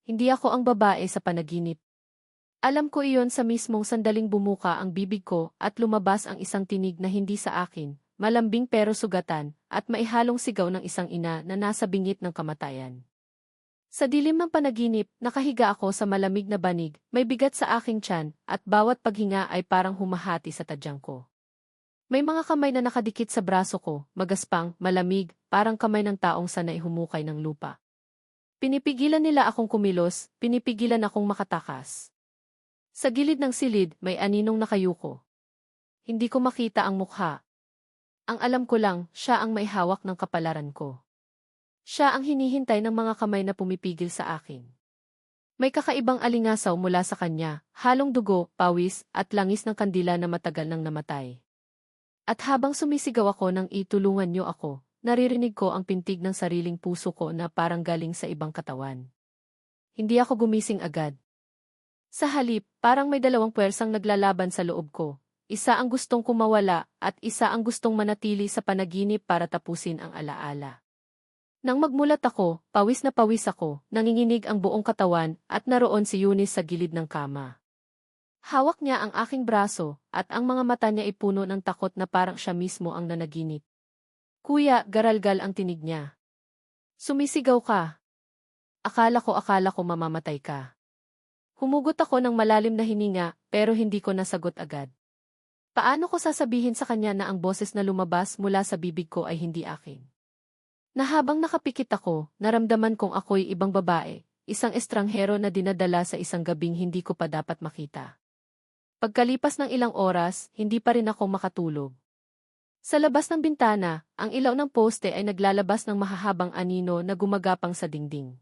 Hindi ako ang babae sa panaginip. Alam ko iyon sa mismong sandaling bumuka ang bibig ko at lumabas ang isang tinig na hindi sa akin, malambing pero sugatan, at maihalong sigaw ng isang ina na nasa bingit ng kamatayan. Sa dilim ng panaginip, nakahiga ako sa malamig na banig, may bigat sa aking tiyan, at bawat paghinga ay parang humahati sa tadyang ko. May mga kamay na nakadikit sa braso ko, magaspang, malamig, parang kamay ng taong sanay humukay ng lupa. Pinipigilan nila akong kumilos, pinipigilan akong makatakas. Sa gilid ng silid, may aninong nakayuko. Hindi ko makita ang mukha. Ang alam ko lang, siya ang may hawak ng kapalaran ko. Siya ang hinihintay ng mga kamay na pumipigil sa akin. May kakaibang alingasaw mula sa kanya, halong dugo, pawis, at langis ng kandila na matagal nang namatay. At habang sumisigaw ako nang itulungan niyo ako, naririnig ko ang pintig ng sariling puso ko na parang galing sa ibang katawan. Hindi ako gumising agad. Sa halip, parang may dalawang puwersang naglalaban sa loob ko. Isa ang gustong kumawala at isa ang gustong manatili sa panaginip para tapusin ang alaala. Nang magmulat ako, pawis na pawis ako, nanginginig ang buong katawan at naroon si Eunice sa gilid ng kama. Hawak niya ang aking braso at ang mga mata niya ay puno ng takot na parang siya mismo ang nanaginip. Kuya, garalgal ang tinig niya. Sumisigaw ka. Akala ko mamamatay ka. Humugot ako ng malalim na hininga pero hindi ko nasagot agad. Paano ko sasabihin sa kanya na ang boses na lumabas mula sa bibig ko ay hindi akin? Na habang nakapikit ako, naramdaman kong ako'y ibang babae, isang estranghero na dinadala sa isang gabing hindi ko pa dapat makita. Pagkalipas ng ilang oras, hindi pa rin ako makatulog. Sa labas ng bintana, ang ilaw ng poste ay naglalabas ng mahahabang anino na gumagapang sa dingding.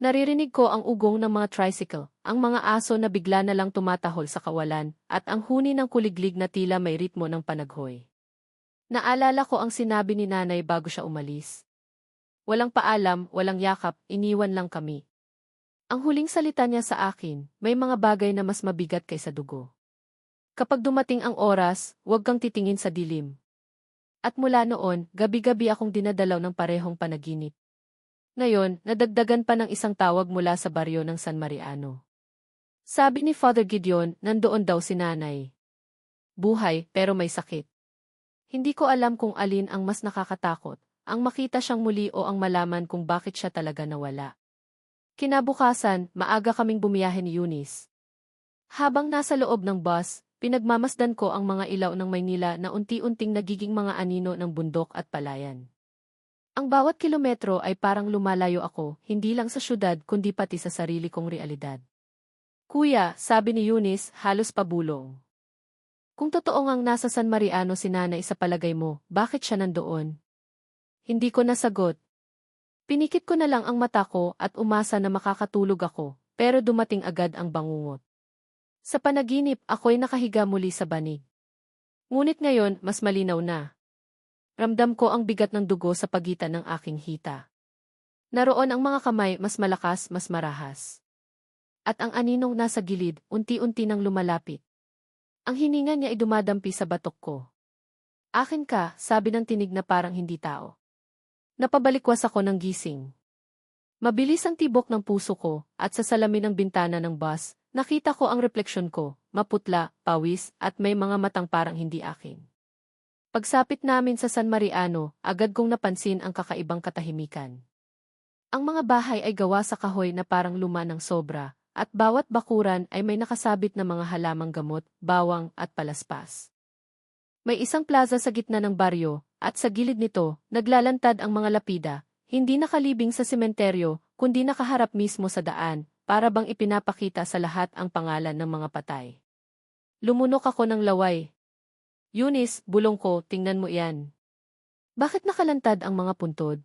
Naririnig ko ang ugong ng mga tricycle, ang mga aso na bigla na lang tumatahol sa kawalan, at ang huni ng kuliglig na tila may ritmo ng panaghoy. Naalala ko ang sinabi ni nanay bago siya umalis. Walang paalam, walang yakap, iniwan lang kami. Ang huling salita niya sa akin, may mga bagay na mas mabigat kaysa dugo. Kapag dumating ang oras, huwag kang titingin sa dilim. At mula noon, gabi-gabi akong dinadalaw ng parehong panaginip. Ngayon, nadagdagan pa ng isang tawag mula sa baryo ng San Mariano. Sabi ni Father Gideon, nandoon daw si nanay. Buhay, pero may sakit. Hindi ko alam kung alin ang mas nakakatakot, ang makita siyang muli o ang malaman kung bakit siya talaga nawala. Kinabukasan, maaga kaming bumiyahe ni Eunice. Habang nasa loob ng bus, pinagmamasdan ko ang mga ilaw ng Maynila na unti-unting nagiging mga anino ng bundok at palayan. Ang bawat kilometro ay parang lumalayo ako, hindi lang sa syudad kundi pati sa sarili kong realidad. Kuya, sabi ni Eunice, halos pabulong. Kung totoo ngang nasa San Mariano si nanay sa palagay mo, bakit siya nandoon? Hindi ko nasagot. Pinikit ko na lang ang mata ko at umasa na makakatulog ako, pero dumating agad ang bangungot. Sa panaginip, ako'y nakahiga muli sa banig. Ngunit ngayon, mas malinaw na. Ramdam ko ang bigat ng dugo sa pagitan ng aking hita. Naroon ang mga kamay, mas malakas, mas marahas. At ang aninong nasa gilid, unti-unti nang lumalapit. Ang hininga niya ay dumadampi sa batok ko. Akin ka, sabi ng tinig na parang hindi tao. Napabalikwas ako ng gising. Mabilis ang tibok ng puso ko, at sa salamin ng bintana ng bus, nakita ko ang refleksyon ko, maputla, pawis, at may mga matang parang hindi akin. Pagsapit namin sa San Mariano, agad kong napansin ang kakaibang katahimikan. Ang mga bahay ay gawa sa kahoy na parang luma ng sobra, at bawat bakuran ay may nakasabit na mga halamang gamot, bawang, at palaspas. May isang plaza sa gitna ng baryo, at sa gilid nito, naglalantad ang mga lapida, hindi nakalibing sa sementeryo, kundi nakaharap mismo sa daan, para bang ipinapakita sa lahat ang pangalan ng mga patay. Lumunok ako ng laway. Eunice, bulong ko, tingnan mo iyan. Bakit nakalantad ang mga puntod?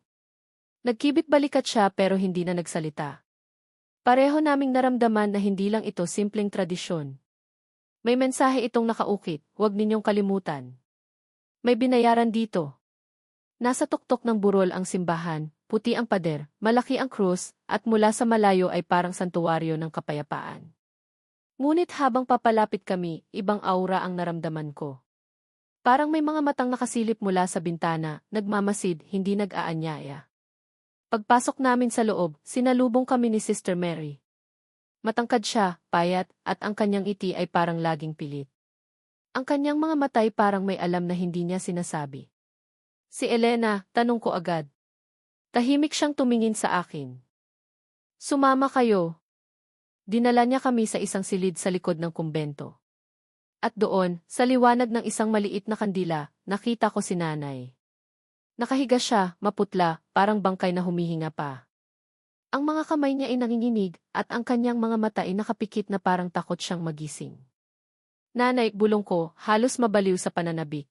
Nagkibit balikat siya pero hindi na nagsalita. Pareho naming naramdaman na hindi lang ito simpleng tradisyon. May mensahe itong nakaukit, huwag ninyong kalimutan. May binayaran dito. Nasa tuktok ng burol ang simbahan, puti ang pader, malaki ang krus, at mula sa malayo ay parang santuwaryo ng kapayapaan. Ngunit habang papalapit kami, ibang aura ang naramdaman ko. Parang may mga matang nakasilip mula sa bintana, nagmamasid, hindi nag-aanyaya. Pagpasok namin sa loob, sinalubong kami ni Sister Mary. Matangkad siya, payat, at ang kanyang ngiti ay parang laging pilit. Ang kanyang mga matay parang may alam na hindi niya sinasabi. Si Elena, tanong ko agad. Tahimik siyang tumingin sa akin. Sumama kayo. Dinala niya kami sa isang silid sa likod ng kumbento. At doon, sa liwanag ng isang maliit na kandila, nakita ko si nanay. Nakahiga siya, maputla, parang bangkay na humihinga pa. Ang mga kamay niya ay nanginginig, at ang kanyang mga mata ay nakapikit na parang takot siyang magising. Nanay, bulong ko, halos mabaliw sa pananabik.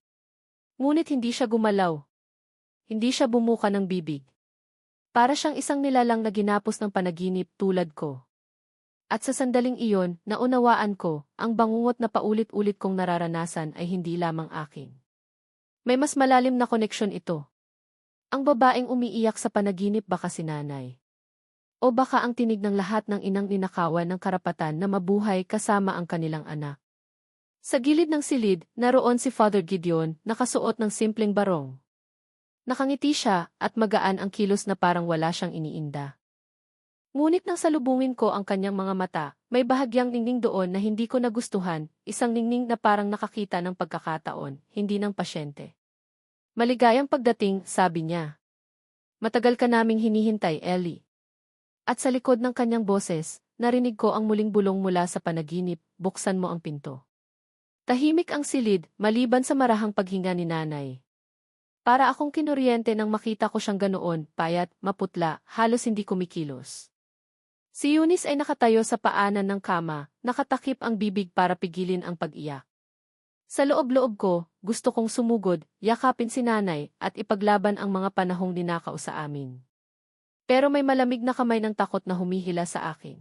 Ngunit hindi siya gumalaw. Hindi siya bumuka ng bibig. Para siyang isang nilalang na ginapos ng panaginip tulad ko. At sa sandaling iyon, naunawaan ko, ang bangungot na paulit-ulit kong nararanasan ay hindi lamang akin. May mas malalim na koneksyon ito. Ang babaeng umiiyak sa panaginip baka si nanay. O baka ang tinig ng lahat ng inang ninakawan ng karapatan na mabuhay kasama ang kanilang anak. Sa gilid ng silid, naroon si Father Gideon, nakasuot ng simpleng barong. Nakangiti siya, at magaan ang kilos na parang wala siyang iniinda. Ngunit nang salubungin ko ang kanyang mga mata, may bahagyang ningning doon na hindi ko nagustuhan, isang ningning na parang nakakita ng pagkakataon, hindi ng pasyente. Maligayang pagdating, sabi niya. Matagal ka naming hinihintay, Ellie. At sa likod ng kanyang boses, narinig ko ang muling bulong mula sa panaginip, buksan mo ang pinto. Tahimik ang silid, maliban sa marahang paghinga ni nanay. Para akong kinuryente nang makita ko siyang ganoon, payat, maputla, halos hindi kumikilos. Si Eunice ay nakatayo sa paanan ng kama, nakatakip ang bibig para pigilin ang pag-iyak. Sa loob-loob ko, gusto kong sumugod, yakapin si nanay, at ipaglaban ang mga panahong ninakaw sa amin. Pero may malamig na kamay ng takot na humihila sa akin.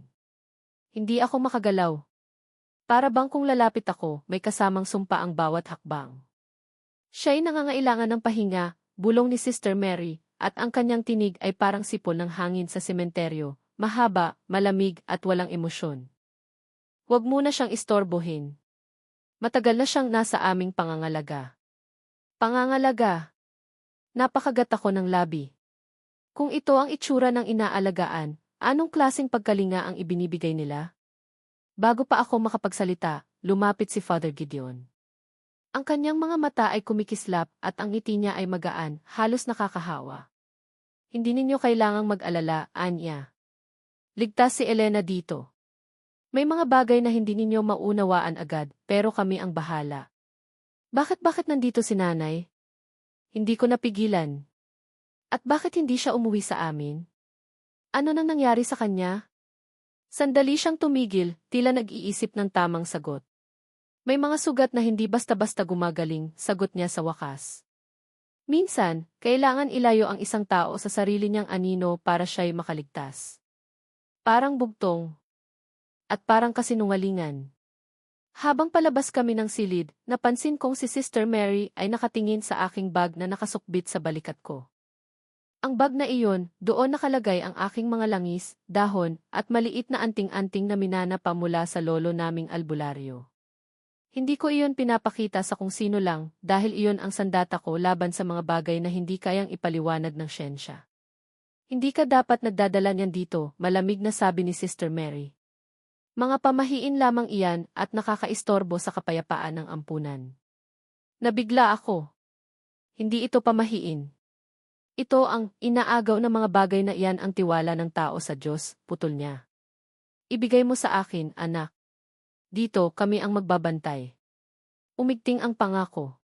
Hindi ako makagalaw. Para bang kung lalapit ako, may kasamang sumpa ang bawat hakbang. Siya'y nangangailangan ng pahinga, bulong ni Sister Mary, at ang kanyang tinig ay parang sipol ng hangin sa sementeryo. Mahaba, malamig at walang emosyon. Huwag muna siyang istorbohin. Matagal na siyang nasa aming pangangalaga. Pangangalaga? Napakagat ako ng labi. Kung ito ang itsura ng inaalagaan, anong klaseng pagkalinga ang ibinibigay nila? Bago pa ako makapagsalita, lumapit si Father Gideon. Ang kanyang mga mata ay kumikislap at ang ngiti niya ay magaan, halos nakakahawa. Hindi ninyo kailangang mag-alala, anya. Ligtas si Elena dito. May mga bagay na hindi ninyo maunawaan agad, pero kami ang bahala. Bakit nandito si nanay? Hindi ko napigilan. At bakit hindi siya umuwi sa amin? Ano nang nangyari sa kanya? Sandali siyang tumigil, tila nag-iisip ng tamang sagot. May mga sugat na hindi basta-basta gumagaling, sagot niya sa wakas. Minsan, kailangan ilayo ang isang tao sa sarili niyang anino para siya'y makaligtas. Parang bugtong. At parang kasinungalingan. Habang palabas kami ng silid, napansin kong si Sister Mary ay nakatingin sa aking bag na nakasukbit sa balikat ko. Ang bag na iyon, doon nakalagay ang aking mga langis, dahon, at maliit na anting-anting na minana pa mula sa lolo naming albularyo. Hindi ko iyon pinapakita sa kung sino lang, dahil iyon ang sandata ko laban sa mga bagay na hindi kayang ipaliwanag ng siyensya. Hindi ka dapat nagdadala niyan dito, malamig na sabi ni Sister Mary. Mga pamahiin lamang iyan at nakakaistorbo sa kapayapaan ng ampunan. Nabigla ako. Hindi ito pamahiin. Ito ang inaagaw ng mga bagay na iyan ang tiwala ng tao sa Diyos, putol niya. Ibigay mo sa akin, anak. Dito kami ang magbabantay. Umigting ang pangako.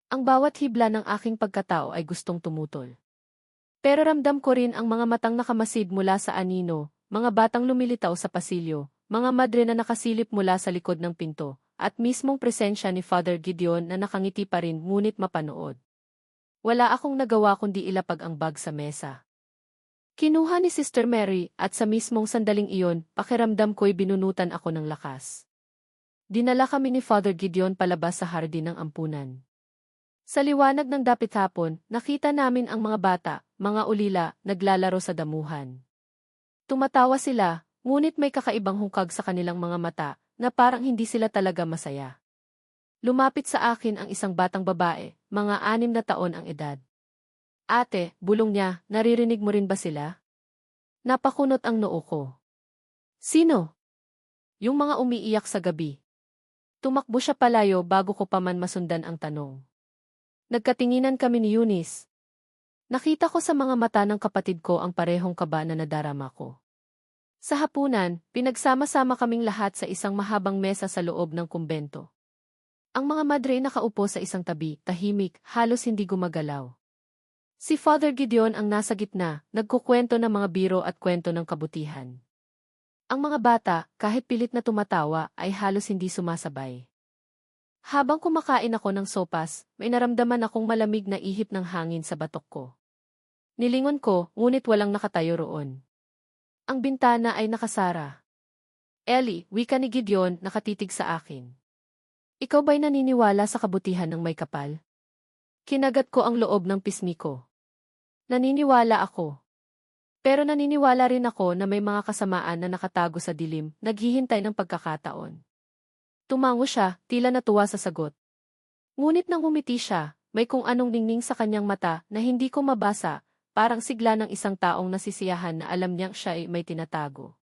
Ang bawat hibla ng aking pagkatao ay gustong tumutol. Pero ramdam ko rin ang mga matang nakamasid mula sa anino, mga batang lumilitaw sa pasilyo, mga madre na nakasilip mula sa likod ng pinto, at mismong presensya ni Father Gideon na nakangiti pa rin ngunit mapanood. Wala akong nagawa kundi ilapag ang bag sa mesa. Kinuha ni Sister Mary at sa mismong sandaling iyon, pakiramdam ko'y binunutan ako ng lakas. Dinala kami ni Father Gideon palabas sa hardin ng ampunan. Sa liwanag ng dapit hapon, nakita namin ang mga bata, mga ulila, naglalaro sa damuhan. Tumatawa sila, ngunit may kakaibang hungkag sa kanilang mga mata, na parang hindi sila talaga masaya. Lumapit sa akin ang isang batang babae, mga 6 na taon ang edad. Ate, bulong niya, naririnig mo rin ba sila? Napakunot ang noo ko. Sino? Yung mga umiiyak sa gabi. Tumakbo siya palayo bago ko pa man masundan ang tanong. Nagkatinginan kami ni Eunice. Nakita ko sa mga mata ng kapatid ko ang parehong kaba na nadarama ko. Sa hapunan, pinagsama-sama kaming lahat sa isang mahabang mesa sa loob ng kumbento. Ang mga madre nakaupo sa isang tabi, tahimik, halos hindi gumagalaw. Si Father Gideon ang nasa gitna, nagkukwento ng mga biro at kwento ng kabutihan. Ang mga bata, kahit pilit na tumatawa, ay halos hindi sumasabay. Habang kumakain ako ng sopas, may naramdaman akong malamig na ihip ng hangin sa batok ko. Nilingon ko, ngunit walang nakatayo roon. Ang bintana ay nakasara. Ellie, wika ni Gideon, nakatitig sa akin. Ikaw ba'y naniniwala sa kabutihan ng may kapal? Kinagat ko ang loob ng pisngi ko. Naniniwala ako. Pero naniniwala rin ako na may mga kasamaan na nakatago sa dilim, naghihintay ng pagkakataon. Tumango siya, tila natuwa sa sagot. Ngunit nang umiti siya, may kung anong ningning sa kanyang mata na hindi ko mabasa, parang sigla ng isang taong nasisiyahan na alam niyang siya ay may tinatago.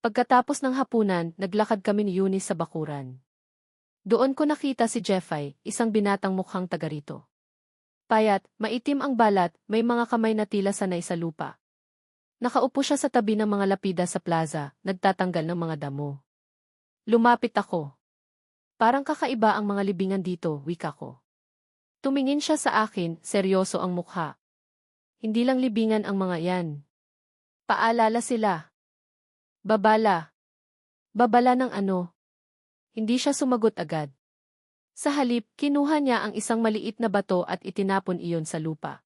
Pagkatapos ng hapunan, naglakad kami ni Eunice sa bakuran. Doon ko nakita si Jeffay, isang binatang mukhang taga rito. Payat, maitim ang balat, may mga kamay na tila sanay sa lupa. Nakaupo siya sa tabi ng mga lapida sa plaza, nagtatanggal ng mga damo. Lumapit ako. Parang kakaiba ang mga libingan dito, wika ko. Tumingin siya sa akin, seryoso ang mukha. Hindi lang libingan ang mga yan. Paalala sila. Babala. Babala ng ano? Hindi siya sumagot agad. Sa halip, kinuha niya ang isang maliit na bato at itinapon iyon sa lupa.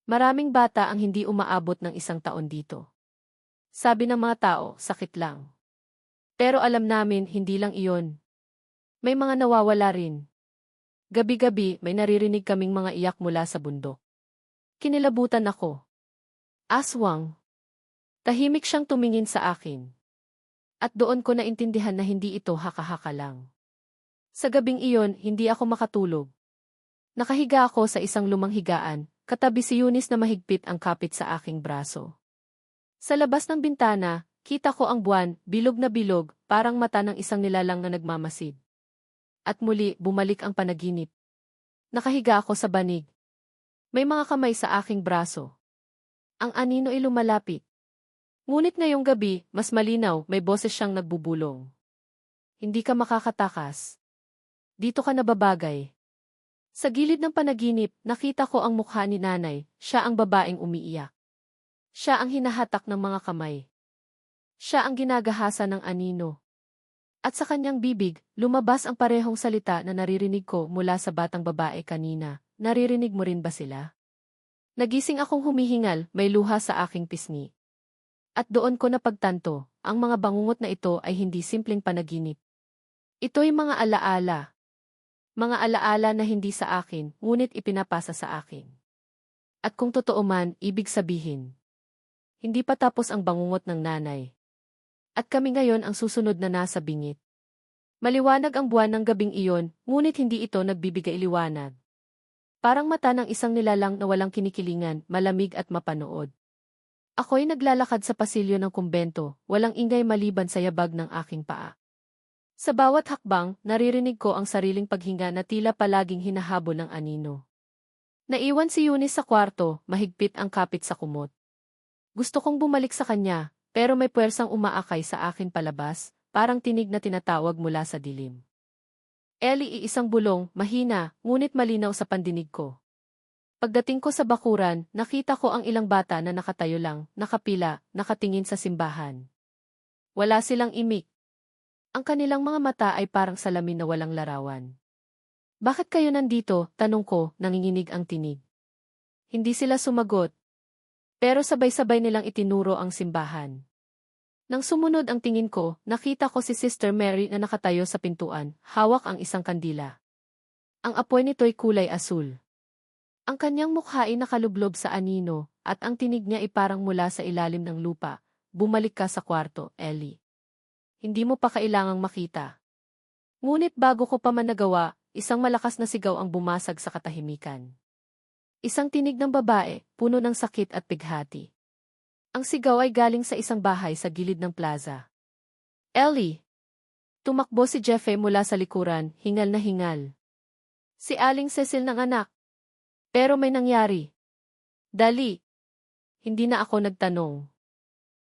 Maraming bata ang hindi umaabot ng 1 taon dito. Sabi ng mga tao, sakit lang. Pero alam namin, hindi lang iyon. May mga nawawala rin. Gabi-gabi, may naririnig kaming mga iyak mula sa bundok. Kinilabutan ako. Aswang. Tahimik siyang tumingin sa akin. At doon ko naintindihan na hindi ito haka-haka lang. Sa gabing iyon, hindi ako makatulog. Nakahiga ako sa isang lumang higaan, katabi si Eunice na mahigpit ang kapit sa aking braso. Sa labas ng bintana, kita ko ang buwan, bilog na bilog, parang mata ng isang nilalang na nagmamasid. At muli, bumalik ang panaginip. Nakahiga ako sa banig. May mga kamay sa aking braso. Ang anino ay lumalapit. Ngunit ngayong gabi, mas malinaw, may boses siyang nagbubulong. Hindi ka makakatakas. Dito ka nababagay. Sa gilid ng panaginip, nakita ko ang mukha ni nanay, siya ang babaeng umiiyak. Siya ang hinahatak ng mga kamay. Siya ang ginagahasa ng anino. At sa kanyang bibig, lumabas ang parehong salita na naririnig ko mula sa batang babae kanina. Naririnig mo rin ba sila? Nagising akong humihingal, may luha sa aking pisngi. At doon ko napagtanto, ang mga bangungot na ito ay hindi simpleng panaginip. Ito'y mga alaala. Mga alaala na hindi sa akin, ngunit ipinapasa sa akin. At kung totoo man, ibig sabihin. Hindi pa tapos ang bangungot ng nanay. At kami ngayon ang susunod na nasa bingit. Maliwanag ang buwan ng gabing iyon, ngunit hindi ito nagbibigay liwanag. Parang mata ng isang nilalang na walang kinikilingan, malamig at mapanood. Ako'y naglalakad sa pasilyo ng kumbento, walang ingay maliban sa yabag ng aking paa. Sa bawat hakbang, naririnig ko ang sariling paghinga na tila palaging hinahabol ng anino. Naiwan si Eunice sa kwarto, mahigpit ang kapit sa kumot. Gusto kong bumalik sa kanya, pero may puwersang umaakay sa akin palabas, parang tinig na tinatawag mula sa dilim. Ellie, isang bulong, mahina, ngunit malinaw sa pandinig ko. Pagdating ko sa bakuran, nakita ko ang ilang bata na nakatayo lang, nakapila, nakatingin sa simbahan. Wala silang imik. Ang kanilang mga mata ay parang salamin na walang larawan. Bakit kayo nandito? Tanong ko, nanginginig ang tinig. Hindi sila sumagot. Pero sabay-sabay nilang itinuro ang simbahan. Nang sumunod ang tingin ko, nakita ko si Sister Mary na nakatayo sa pintuan, hawak ang isang kandila. Ang apoy nito'y kulay asul. Ang kanyang mukha ay nakalublob sa anino, at ang tinig niya ay parang mula sa ilalim ng lupa. Bumalik ka sa kwarto, Ellie. Hindi mo pa kailangang makita. Ngunit bago ko pa man nagawa, isang malakas na sigaw ang bumasag sa katahimikan. Isang tinig ng babae, puno ng sakit at bighati. Ang sigaw ay galing sa isang bahay sa gilid ng plaza. Ellie! Tumakbo si Jeffe mula sa likuran, hingal na hingal. Si Aling Cecil ng anak. Pero may nangyari. Dali. Hindi na ako nagtanong.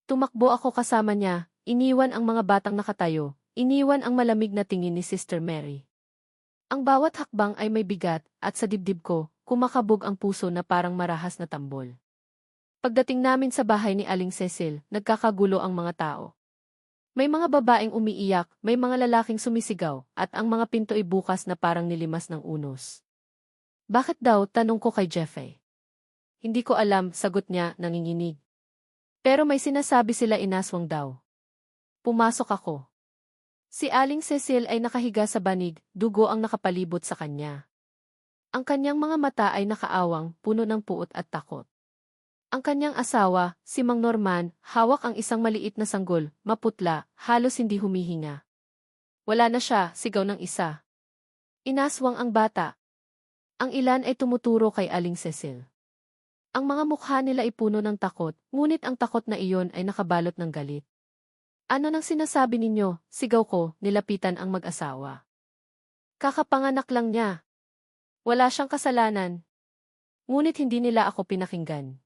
Tumakbo ako kasama niya, iniwan ang mga batang nakatayo, iniwan ang malamig na tingin ni Sister Mary. Ang bawat hakbang ay may bigat, at sa dibdib ko, kumakabog ang puso na parang marahas na tambol. Pagdating namin sa bahay ni Aling Cecil, nagkakagulo ang mga tao. May mga babaeng umiiyak, may mga lalaking sumisigaw, at ang mga pinto ay bukas na parang nilimas ng unos. Bakit daw, tanong ko kay Jeffe. Hindi ko alam, sagot niya, nanginginig. Pero may sinasabi sila inaswang daw. Pumasok ako. Si Aling Cecil ay nakahiga sa banig, dugo ang nakapalibot sa kanya. Ang kanyang mga mata ay nakaawang, puno ng puot at takot. Ang kanyang asawa, si Mang Norman, hawak ang isang maliit na sanggol, maputla, halos hindi humihinga. Wala na siya, sigaw ng isa. Inaswang ang bata. Ang ilan ay tumuturo kay Aling Cecil. Ang mga mukha nila ay puno ng takot, ngunit ang takot na iyon ay nakabalot ng galit. Ano nang sinasabi ninyo? Sigaw ko, nilapitan ang mag-asawa. Kakapanganak lang niya. Wala siyang kasalanan. Ngunit hindi nila ako pinakinggan.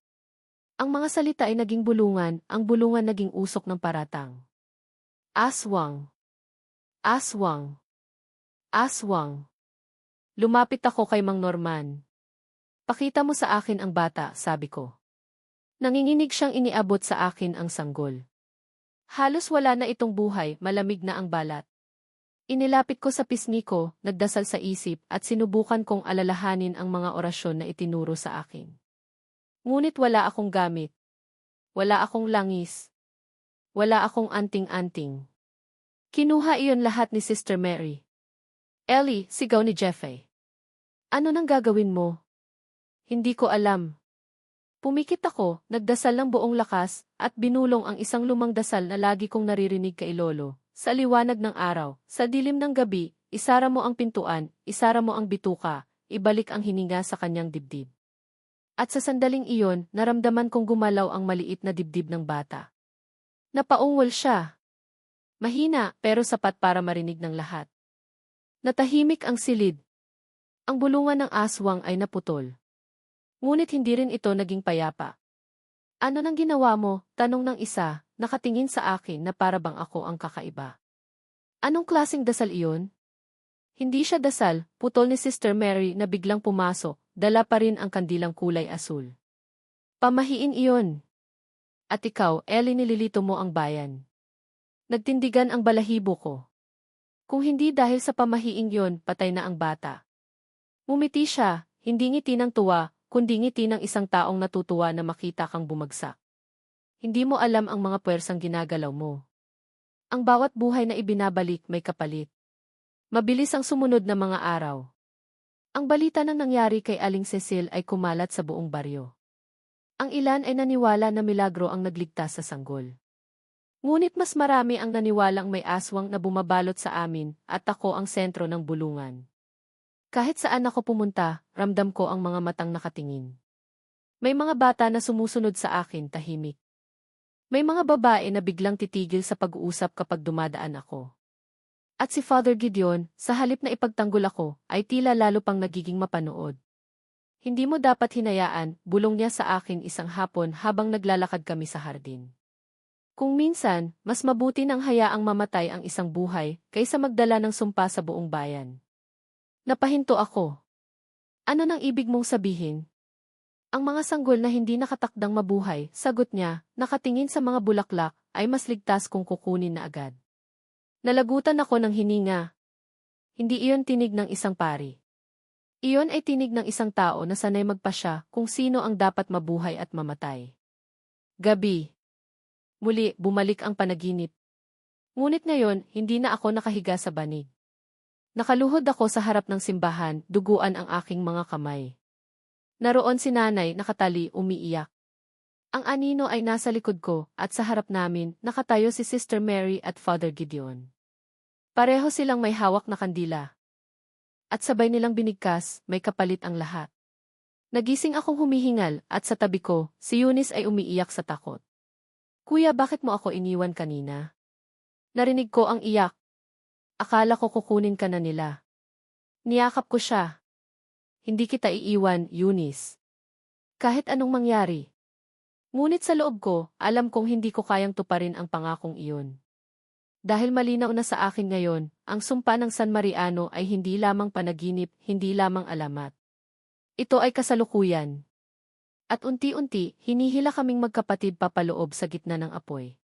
Ang mga salita ay naging bulungan, ang bulungan naging usok ng paratang. Aswang. Aswang. Aswang. Lumapit ako kay Mang Norman. Pakita mo sa akin ang bata, sabi ko. Nanginginig siyang iniabot sa akin ang sanggol. Halos wala na itong buhay, malamig na ang balat. Inilapit ko sa pisngi ko, nagdasal sa isip, at sinubukan kong alalahanin ang mga orasyon na itinuro sa akin. Ngunit wala akong gamit. Wala akong langis. Wala akong anting-anting. Kinuha iyon lahat ni Sister Mary. Ellie, sigaw ni Jeffe. Ano nang gagawin mo? Hindi ko alam. Pumikit ako, nagdasal ng buong lakas, at binulong ang isang lumang dasal na lagi kong naririnig kay Lolo. Sa liwanag ng araw, sa dilim ng gabi, isara mo ang pintuan, isara mo ang bituka, ibalik ang hininga sa kanyang dibdib. At sa sandaling iyon, naramdaman kong gumalaw ang maliit na dibdib ng bata. Napaungol siya. Mahina, pero sapat para marinig ng lahat. Natahimik ang silid. Ang bulungan ng aswang ay naputol. Ngunit hindi rin ito naging payapa. Ano nang ginawa mo? Tanong ng isa, nakatingin sa akin na para bang ako ang kakaiba. Anong klaseng dasal iyon? Hindi siya dasal, putol ni Sister Mary na biglang pumasok, dala pa rin ang kandilang kulay asul. Pamahiin iyon. At ikaw, Ellie, nililito mo ang bayan. Nagtindigan ang balahibo ko. Kung hindi dahil sa pamahiing yon, patay na ang bata. Ngumiti siya, hindi ngiti ng tuwa, kundi ngiti ng isang taong natutuwa na makita kang bumagsak. Hindi mo alam ang mga puwersang ginagalaw mo. Ang bawat buhay na ibinabalik may kapalit. Mabilis ang sumunod na mga araw. Ang balita ng nangyari kay Aling Cecil ay kumalat sa buong baryo. Ang ilan ay naniwala na milagro ang nagligtas sa sanggol. Ngunit mas marami ang naniwalang may aswang na bumabalot sa amin at ako ang sentro ng bulungan. Kahit saan ako pumunta, ramdam ko ang mga matang nakatingin. May mga bata na sumusunod sa akin tahimik. May mga babae na biglang titigil sa pag-uusap kapag dumadaan ako. At si Father Gideon, sa halip na ipagtanggol ako, ay tila lalo pang nagiging mapanood. Hindi mo dapat hinayaan, bulong niya sa akin isang hapon habang naglalakad kami sa hardin. Kung minsan, mas mabuti nang hayaang mamatay ang isang buhay, kaysa magdala ng sumpa sa buong bayan. Napahinto ako. Ano nang ibig mong sabihin? Ang mga sanggol na hindi nakatakdang mabuhay, sagot niya, nakatingin sa mga bulaklak, ay mas ligtas kung kukunin na agad. Nalagutan ako ng hininga. Hindi iyon tinig ng isang pari. Iyon ay tinig ng isang tao na sanay magpasya kung sino ang dapat mabuhay at mamatay. Gabi. Muli, bumalik ang panaginip. Ngunit ngayon, hindi na ako nakahiga sa banig. Nakaluhod ako sa harap ng simbahan, duguan ang aking mga kamay. Naroon si nanay, nakatali, umiiyak. Ang anino ay nasa likod ko, at sa harap namin, nakatayo si Sister Mary at Father Gideon. Pareho silang may hawak na kandila. At sabay nilang binigkas, may kapalit ang lahat. Nagising akong humihingal at sa tabi ko, si Eunice ay umiiyak sa takot. Kuya, bakit mo ako iniwan kanina? Narinig ko ang iyak. Akala ko kukunin ka na nila. Niyakap ko siya. Hindi kita iiwan, Eunice. Kahit anong mangyari. Ngunit sa loob ko, alam kong hindi ko kayang tuparin ang pangakong iyon. Dahil malinaw na sa akin ngayon, ang sumpa ng San Mariano ay hindi lamang panaginip, hindi lamang alamat. Ito ay kasalukuyan. At unti-unti, hinihila kaming magkapatid papaloob sa gitna ng apoy.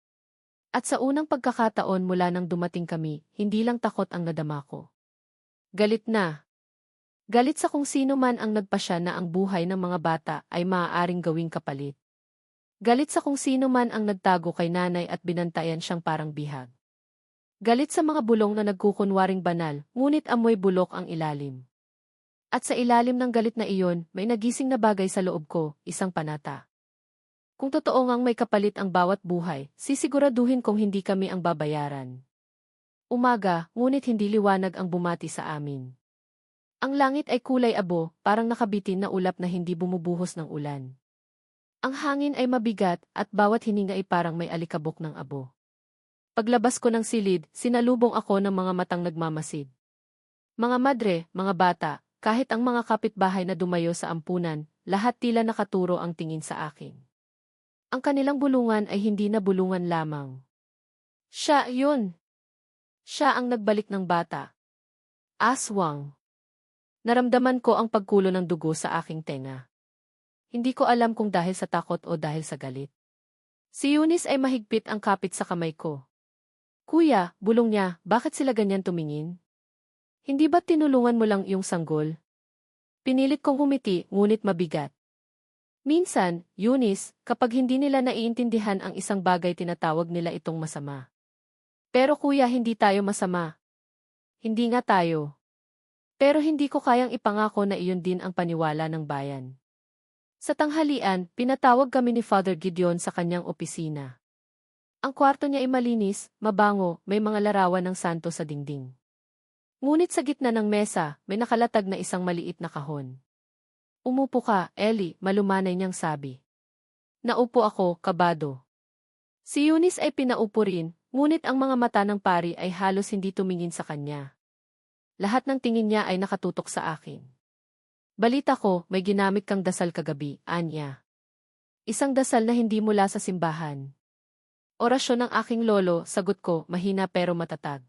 At sa unang pagkakataon mula nang dumating kami, hindi lang takot ang nadama ko. Galit na. Galit sa kung sino man ang nagpasya na ang buhay ng mga bata ay maaaring gawing kapalit. Galit sa kung sino man ang nagtago kay nanay at binantayan siyang parang bihag. Galit sa mga bulong na nagkukunwaring banal, ngunit amoy bulok ang ilalim. At sa ilalim ng galit na iyon, may nagising na bagay sa loob ko, isang panata. Kung totoo ngang may kapalit ang bawat buhay, sisiguraduhin kong hindi kami ang babayaran. Umaga, ngunit hindi liwanag ang bumati sa amin. Ang langit ay kulay abo, parang nakabitin na ulap na hindi bumubuhos ng ulan. Ang hangin ay mabigat at bawat hininga ay parang may alikabok ng abo. Paglabas ko ng silid, sinalubong ako ng mga matang nagmamasid. Mga madre, mga bata, kahit ang mga kapitbahay na dumayo sa ampunan, lahat tila nakaturo ang tingin sa akin. Ang kanilang bulungan ay hindi na bulungan lamang. Siya, yun. Siya ang nagbalik ng bata. Aswang. Naramdaman ko ang pagkulo ng dugo sa aking tenga. Hindi ko alam kung dahil sa takot o dahil sa galit. Si Eunice ay mahigpit ang kapit sa kamay ko. Kuya, bulong niya, bakit sila ganyan tumingin? Hindi ba tinulungan mo lang yung sanggol? Pinilit kong humiti, ngunit mabigat. Minsan, Eunice, kapag hindi nila naiintindihan ang isang bagay tinatawag nila itong masama. Pero kuya, hindi tayo masama. Hindi nga tayo. Pero hindi ko kayang ipangako na iyon din ang paniwala ng bayan. Sa tanghalian, pinatawag kami ni Father Gideon sa kanyang opisina. Ang kwarto niya ay malinis, mabango, may mga larawan ng santo sa dingding. Ngunit sa gitna ng mesa, may nakalatag na isang maliit na kahon. Umupo ka, Ellie, malumanay niyang sabi. Naupo ako, kabado. Si Eunice ay pinaupo rin, ngunit ang mga mata ng pari ay halos hindi tumingin sa kanya. Lahat ng tingin niya ay nakatutok sa akin. Balita ko, may ginamit kang dasal kagabi, Anya. Isang dasal na hindi mula sa simbahan. Orasyon ng aking lolo, sagot ko, mahina pero matatag.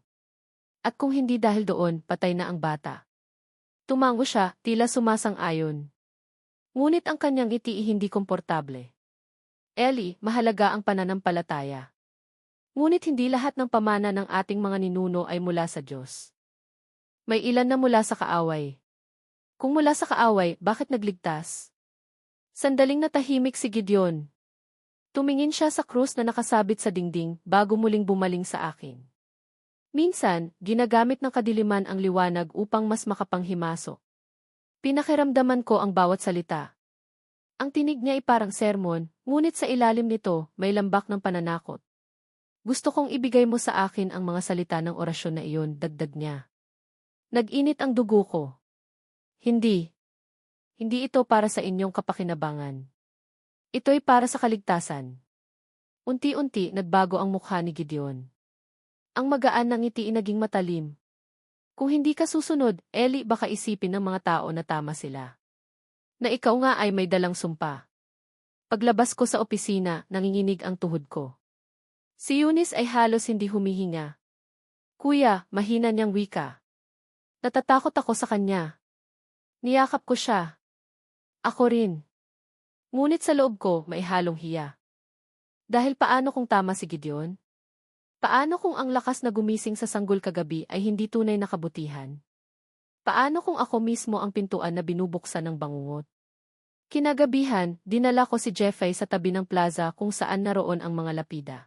At kung hindi dahil doon, patay na ang bata. Tumango siya, tila sumasang-ayon. Ngunit ang kanyang ngiti hindi komportable. Ellie, mahalaga ang pananampalataya. Ngunit hindi lahat ng pamana ng ating mga ninuno ay mula sa Diyos. May ilan na mula sa kaaway. Kung mula sa kaaway, bakit nagligtas? Sandaling natahimik si Gideon. Tumingin siya sa krus na nakasabit sa dingding bago muling bumaling sa akin. Minsan, ginagamit ng kadiliman ang liwanag upang mas makapanghimasok. Pinakiramdaman ko ang bawat salita. Ang tinig niya ay parang sermon, ngunit sa ilalim nito, may lambak ng pananakot. Gusto kong ibigay mo sa akin ang mga salita ng orasyon na iyon, dagdag niya. Nag-init ang dugo ko. Hindi. Hindi ito para sa inyong kapakinabangan. Ito'y para sa kaligtasan. Unti-unti, nagbago ang mukha ni Gideon. Ang magaan ng ngiti naging matalim. Kung hindi ka susunod, Ellie, baka isipin ng mga tao na tama sila. Na ikaw nga ay may dalang sumpa. Paglabas ko sa opisina, nanginginig ang tuhod ko. Si Eunice ay halos hindi humihinga. Kuya, mahina niyang wika. Natatakot ako sa kanya. Niyakap ko siya. Ako rin. Ngunit sa loob ko, may halong hiya. Dahil paano kung tama si Gideon? Paano kung ang lakas na gumising sa sanggol kagabi ay hindi tunay na kabutihan? Paano kung ako mismo ang pintuan na binubuksan ng bangungot? Kinagabihan, dinala ko si Jeffrey sa tabi ng plaza kung saan naroon ang mga lapida.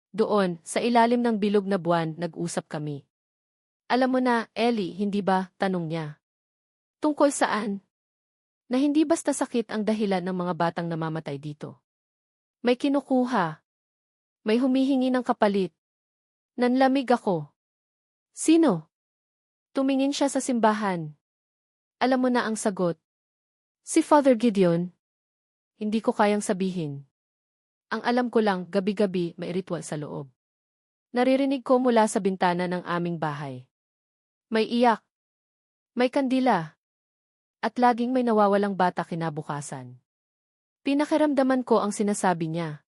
Doon, sa ilalim ng bilog na buwan, nag-usap kami. Alam mo na, Ellie, hindi ba? Tanong niya. Tungkol saan? Na hindi basta sakit ang dahilan ng mga batang namamatay dito. May kinukuha. May humihingi ng kapalit. Nanlamig ako. Sino? Tumingin siya sa simbahan. Alam mo na ang sagot. Si Father Gideon? Hindi ko kayang sabihin. Ang alam ko lang, gabi-gabi may ritual sa loob. Naririnig ko mula sa bintana ng aming bahay. May iyak. May kandila. At laging may nawawalang bata kinabukasan. Pinakiramdaman ko ang sinasabi niya.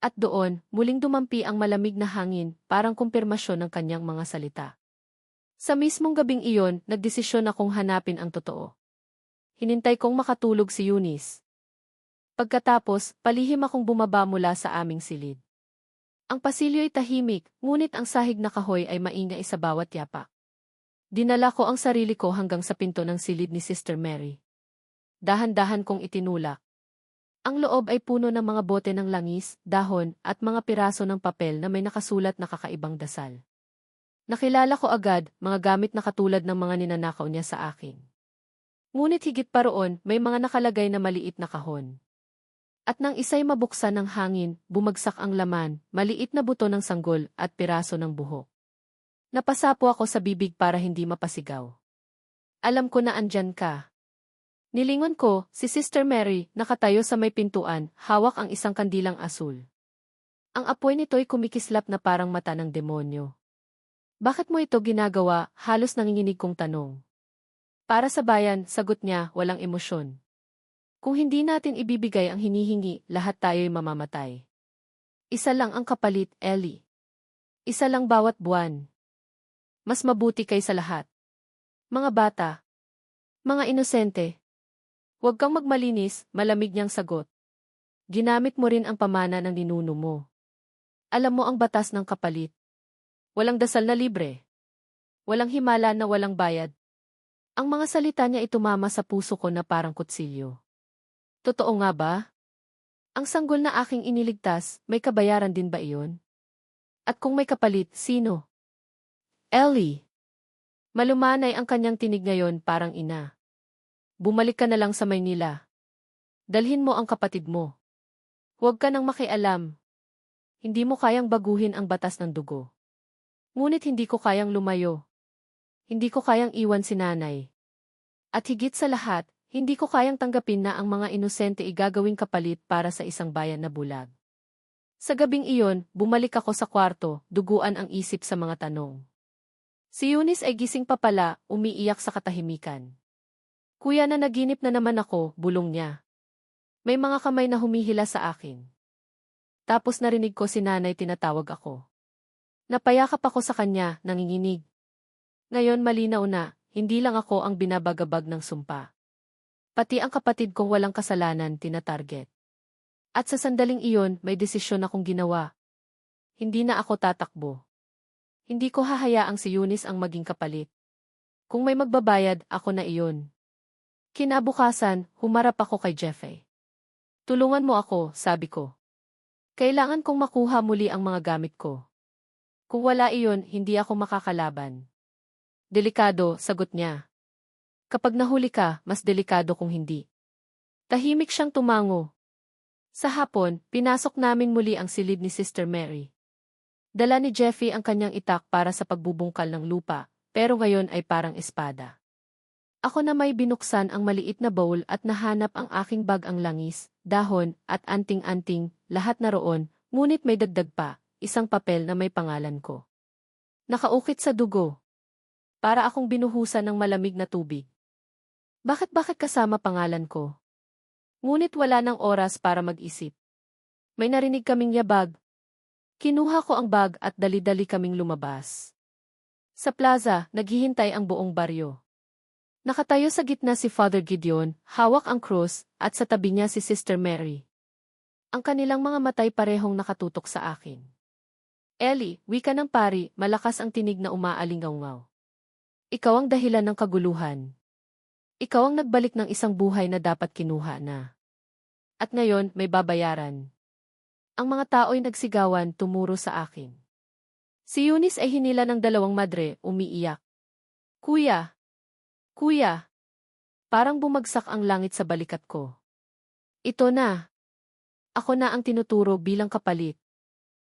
At doon, muling dumampi ang malamig na hangin, parang kumpirmasyon ng kanyang mga salita. Sa mismong gabing iyon, nagdesisyon akong hanapin ang totoo. Hinintay kong makatulog si Eunice. Pagkatapos, palihim akong bumaba mula sa aming silid. Ang pasilyo'y tahimik, ngunit ang sahig na kahoy ay maingay sa bawat yapak. Dinala ko ang sarili ko hanggang sa pinto ng silid ni Sister Mary. Dahan-dahan kong itinulak. Ang loob ay puno ng mga bote ng langis, dahon, at mga piraso ng papel na may nakasulat na kakaibang dasal. Nakilala ko agad, mga gamit na katulad ng mga ninanakaw niya sa akin. Ngunit higit pa roon, may mga nakalagay na maliit na kahon. At nang isa'y mabuksan ng hangin, bumagsak ang laman, maliit na buto ng sanggol at piraso ng buhok. Napasapo ako sa bibig para hindi mapasigaw. Alam ko na andyan ka. Nilingon ko, si Sister Mary, nakatayo sa may pintuan, hawak ang isang kandilang asul. Ang apoy nito'y kumikislap na parang mata ng demonyo. Bakit mo ito ginagawa? Halos nanginginig kong tanong. Para sa bayan, sagot niya, walang emosyon. Kung hindi natin ibibigay ang hinihingi, lahat tayo'y mamamatay. Isa lang ang kapalit, Ellie. Isa lang bawat buwan. Mas mabuti kaysa lahat. Mga bata. Mga inosente. Huwag kang magmalinis, malamig niyang sagot. Ginamit mo rin ang pamana ng ninuno mo. Alam mo ang batas ng kapalit. Walang dasal na libre. Walang himala na walang bayad. Ang mga salita niya ay tumama sa puso ko na parang kutsilyo. Totoo nga ba? Ang sanggol na aking iniligtas, may kabayaran din ba iyon? At kung may kapalit, sino? Ellie. Malumanay ang kanyang tinig ngayon parang ina. Bumalik ka na lang sa Maynila. Dalhin mo ang kapatid mo. Huwag ka nang makialam. Hindi mo kayang baguhin ang batas ng dugo. Ngunit hindi ko kayang lumayo. Hindi ko kayang iwan si nanay. At higit sa lahat, hindi ko kayang tanggapin na ang mga inosente igagawing kapalit para sa isang bayan na bulag. Sa gabing iyon, bumalik ako sa kwarto, duguan ang isip sa mga tanong. Si Eunice ay gising pa pala, umiiyak sa katahimikan. Kuya, na naginip na naman ako, bulong niya. May mga kamay na humihila sa akin. Tapos narinig ko si nanay tinatawag ako. Napayakap ako sa kanya, nanginginig. Ngayon malinaw na, hindi lang ako ang binabagabag ng sumpa. Pati ang kapatid kong walang kasalanan tinatarget. At sa sandaling iyon, may desisyon akong ginawa. Hindi na ako tatakbo. Hindi ko hahayaang si Eunice ang maging kapalit. Kung may magbabayad, ako na iyon. Kinabukasan, humarap ako kay Jeffrey. Tulungan mo ako, sabi ko. Kailangan kong makuha muli ang mga gamit ko. Kung wala iyon, hindi ako makakalaban. Delikado, sagot niya. Kapag nahuli ka, mas delikado kung hindi. Tahimik siyang tumango. Sa hapon, pinasok namin muli ang silid ni Sister Mary. Dala ni Jeffy ang kanyang itak para sa pagbubungkal ng lupa, pero ngayon ay parang espada. Ako na may binuksan ang maliit na bowl at nahanap ang aking bag ang langis, dahon, at anting-anting, lahat na roon, ngunit may dagdag pa, isang papel na may pangalan ko. Nakaukit sa dugo. Para akong binuhusan ng malamig na tubig. Bakit kasama pangalan ko? Ngunit wala ng oras para mag-isip. May narinig kaming yabag. Kinuha ko ang bag at dali-dali kaming lumabas. Sa plaza, naghihintay ang buong baryo. Nakatayo sa gitna si Father Gideon, hawak ang krus, at sa tabi niya si Sister Mary. Ang kanilang mga matay parehong nakatutok sa akin. Ellie, wika ng pari, malakas ang tinig na umaalingaw-ngaw. Ikaw ang dahilan ng kaguluhan. Ikaw ang nagbalik ng isang buhay na dapat kinuha na. At ngayon, may babayaran. Ang mga tao'y nagsigawan, tumuro sa akin. Si Eunice ay hinila ng dalawang madre, umiiyak. Kuya! Kuya! Parang bumagsak ang langit sa balikat ko. Ito na. Ako na ang tinuturo bilang kapalit.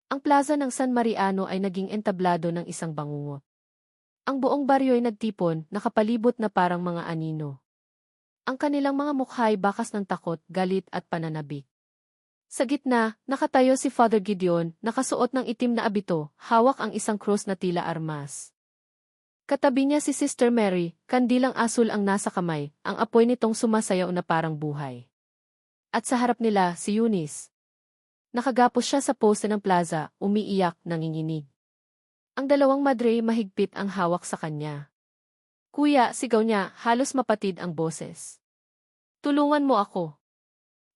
Ang plaza ng San Mariano ay naging entablado ng isang bangungot. Ang buong baryo'y nagtipon, nakapalibot na parang mga anino. Ang kanilang mga mukha ay bakas ng takot, galit at pananabik. Sa gitna, nakatayo si Father Gideon, nakasuot ng itim na abito, hawak ang isang krus na tila armas. Katabi niya si Sister Mary, kandilang asul ang nasa kamay, ang apoy nitong sumasayaw na parang buhay. At sa harap nila, si Eunice. Nakagapos siya sa poste ng plaza, umiiyak, nanginginig. Ang dalawang madre mahigpit ang hawak sa kanya. Kuya, sigaw niya, halos mapatid ang boses. Tulungan mo ako.